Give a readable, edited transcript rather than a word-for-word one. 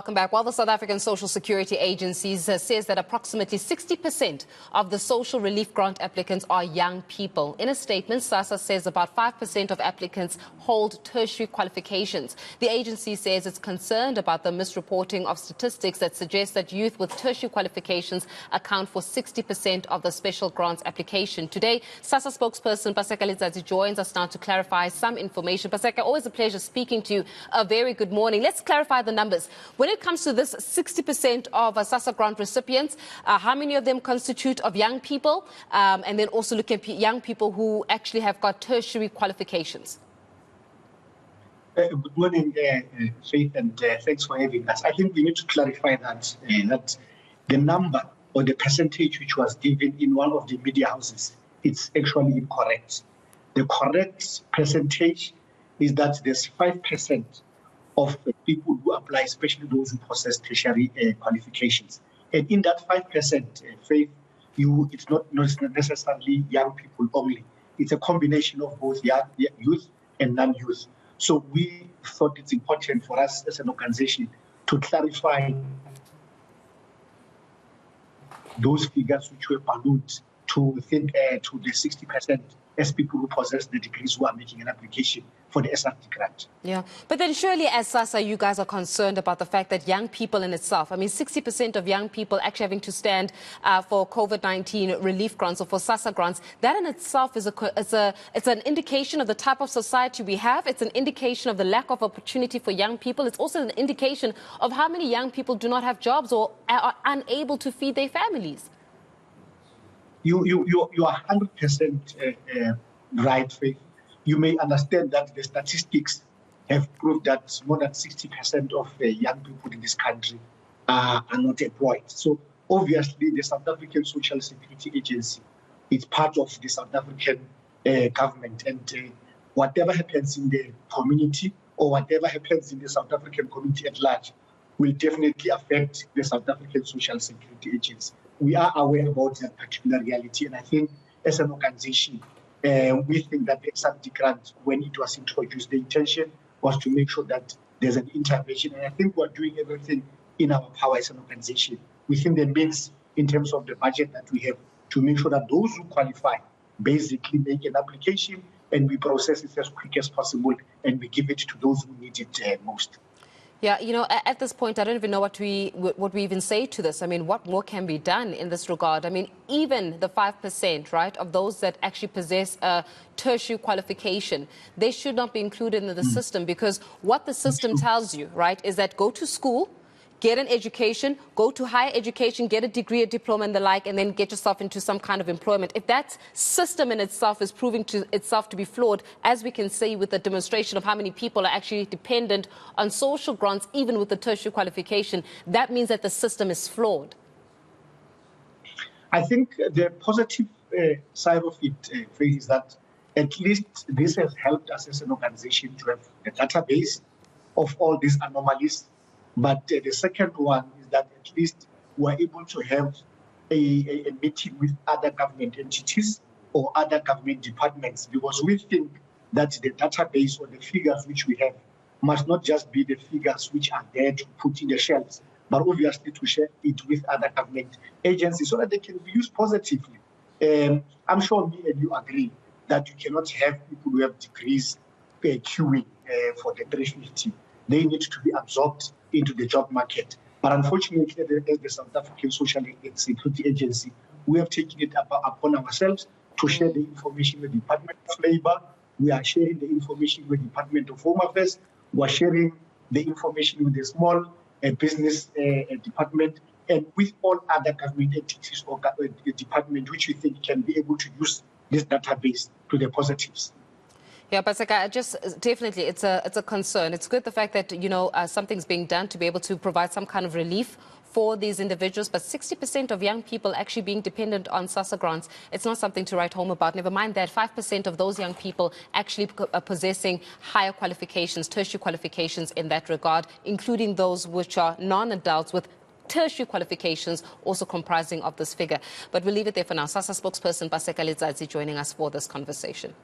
Welcome back. Well, the South African Social Security Agency says that approximately 60% of the social relief grant applicants are young people. In a statement, Sassa says about 5% of applicants hold tertiary qualifications. The agency says it's concerned about the misreporting of statistics that suggest that youth with tertiary qualifications account for 60% of the special grants application. Today, Sassa spokesperson Paseka Letsatsi joins us now to clarify some information. Paseka, always a pleasure speaking to you. A very good morning. Let's clarify the numbers. When it comes to this 60% of Sassa grant recipients, how many of them constitute of young people? And then also look at young people who actually have got tertiary qualifications. Good morning, Faith, and thanks for having us. I think we need to clarify that, that the number or the percentage which was given in one of the media houses, it's actually incorrect. The correct percentage is that there's 5% of people who apply, especially those who possess tertiary qualifications. And in that 5%, Faith, it's not necessarily young people only. It's a combination of both youth and non-youth. So we thought it's important for us as an organization to clarify those figures which were ballooned to the 60% as people who possess the degrees who are making an application for the SRD grant. Yeah, but then surely as Sassa, you guys are concerned about the fact that young people in itself, I mean, 60% of young people actually having to stand for COVID-19 relief grants or for Sassa grants, that in itself is it's an indication of the type of society we have. It's an indication of the lack of opportunity for young people. It's also an indication of how many young people do not have jobs or are unable to feed their families. You are 100% right, Faith. You may understand that the statistics have proved that more than 60% of young people in this country are not employed. So obviously the South African Social Security Agency is part of the South African government, and whatever happens in the community or whatever happens in the South African community at large will definitely affect the South African Social Security Agency. We are aware about that particular reality, and I think as an organization, we think that the SRD grant, when it was introduced, the intention was to make sure that there's an intervention, and I think we're doing everything in our power as an organization within the means in terms of the budget that we have to make sure that those who qualify basically make an application and we process it as quick as possible and we give it to those who need it most. Yeah, you know, at this point, I don't even know what we even say to this. I mean, what more can be done in this regard? I mean, even the 5%, right, of those that actually possess a tertiary qualification, they should not be included in the system, because what the system tells you, right, is that go to school, get an education, go to higher education, get a degree, a diploma and the like, and then get yourself into some kind of employment. If that system in itself is proving to itself to be flawed, as we can see with the demonstration of how many people are actually dependent on social grants, even with the tertiary qualification, that means that the system is flawed. I think the positive side of it, Faith, is that at least this has helped us as an organization to have a database of all these anomalies. But the second one is that at least we're able to have a meeting with other government entities or other government departments, because we think that the database or the figures which we have must not just be the figures which are there to put in the shelves, but obviously to share it with other government agencies so that they can be used positively. I'm sure me and you agree that you cannot have people who have degrees queuing for the 350. They need to be absorbed into the job market. But unfortunately, as the South African Social Security Agency, we have taken it upon ourselves to share the information with the Department of Labour. We are sharing the information with the Department of Home Affairs. We are sharing the information with the Small Business Department and with all other government entities or departments which we think can be able to use this database to the positives. Yeah, Paseka, definitely, it's a concern. It's good the fact that, you know, something's being done to be able to provide some kind of relief for these individuals, but 60% of young people actually being dependent on Sassa grants, it's not something to write home about. Never mind that 5% of those young people actually are possessing higher qualifications, tertiary qualifications in that regard, including those which are non-adults with tertiary qualifications also comprising of this figure. But we'll leave it there for now. Sassa spokesperson Paseka Letsatsi joining us for this conversation.